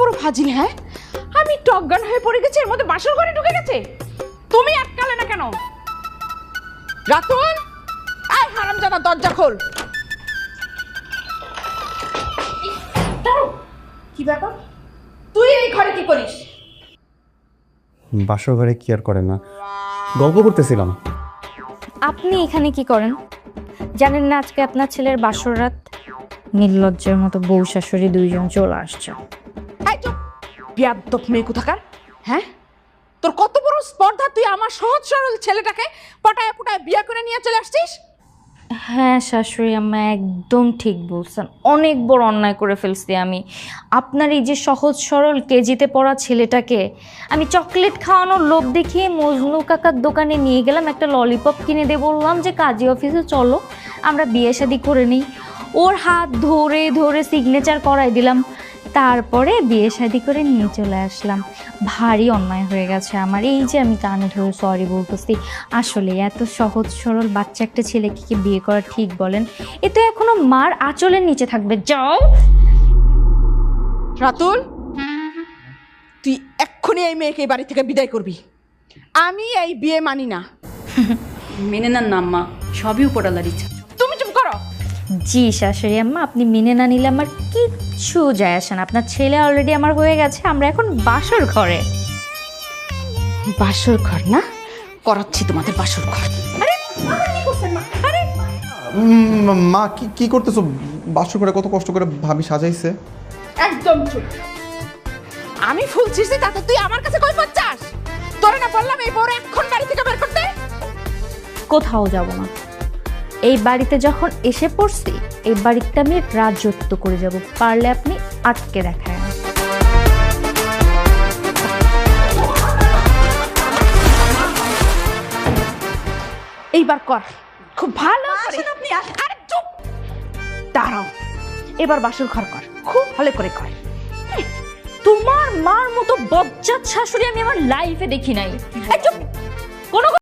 বড় ফাজিল! হ্যাঁ, আমি একটু অজ্ঞান হয়ে পড়ে গেছি, এর মধ্যে বাসর ঘরে ঢুকে গেছে। তুমি আটকালে না কেন? রাতুল, আয় হারামজাদা, দরজা খোল। কি ব্যাপার? তুই এই ঘরে কি করিস? বাসর ঘরে কি আর করে না, গল্প করতেছিলাম। আপনি এখানে কি করেন? জানেন না আজকে আপনার ছেলের বাসর রাত? নির্লজ্জের মতো বউ শাশুড়ি দুইজন চলে আসছে। এই চুপ! বিয়াদ্দপ মেয়ে কোথাকার! হ্যাঁ, তোর কত বড় স্পর্ধা, তুই আমার সহজ সরল ছেলেটাকে পটায় পটায় বিয়ে করে নিয়ে চলে আসছিস। হ্যাঁ শাশুড়ি আম্মা একদম ঠিক বলছেন, অনেক বড় অন্যায় করে ফেলছি আমি। আপনার এই যে সহজ সরল কেজিতে পড়া ছেলেটাকে আমি চকলেট খাওয়ানোর লোভ দেখিয়ে মজনু কাকার দোকানে নিয়ে গেলাম, একটা ললিপপ কিনে দিয়ে বললাম যে কাজী অফিসে চলো আমরা বিয়ে শাদি করে নিই। ওর হাত ধরে ধরে সিগনেচার করাই দিলাম, তারপরে বিয়ে শাদি করে নিয়ে চলে আসলাম। ভারী অন্যায় হয়ে গেছে আমার, এই যে আমি কানে ধরে সরি বলতেছি। আসলে এত সহজ সরল বাচ্চা একটা ছেলেকে কি বিয়ে করা ঠিক বলেন? এ তো এখনো মার আঁচলের নিচে থাকবে। যাও রাতুল, তুই এক্ষুনি এই মেয়েকে এই বাড়ি থেকে বিদায় করবি। আমি এই বিয়ে মানি না। মেনে নেন না আম্মা, সবই উপরালার ইচ্ছা। তুমি চুপ করো। জি শাশুড়ি আম্মা, আপনি মেনে না নিলে আমার কিচ্ছু যায় আসে না। আপনার ছেলে অলরেডি আমার হয়ে গেছে, আমরা এখন বাসর ঘরে। বাসর ঘর না, করাচ্ছি তোমাদের বাসর ঘর। আরে আপনি কি করছেন মা? আরে মা কি করতেছো? বাসর ঘরে কত কষ্ট করে ভাবি সাজাইছে। একদম চুপ! আমি ফুল ছিঁড়ছি তাতে তুই আমার কাছে কই পাচ্ছাস? তোরে না বললাম এই বড় এখন বাড়ি থেকে বের করতে? কোথাও যাব না। এই বাড়িতে যখন এসে পড়ছি, এই বাড়িতে আমি রাজত্ব করে যাব, পারলে আপনি আটকে দেখায় না। এইবার কর, খুব ভালো করে। আপনি আরে চুপ! দাঁড়াও, এবার বাসর ঘর কর, খুব ভালো করে কর। তোমার মার মতো বজ্জাত শাশুড়ি আমি আমার লাইফে দেখি নাই। এই চুপ! কোনো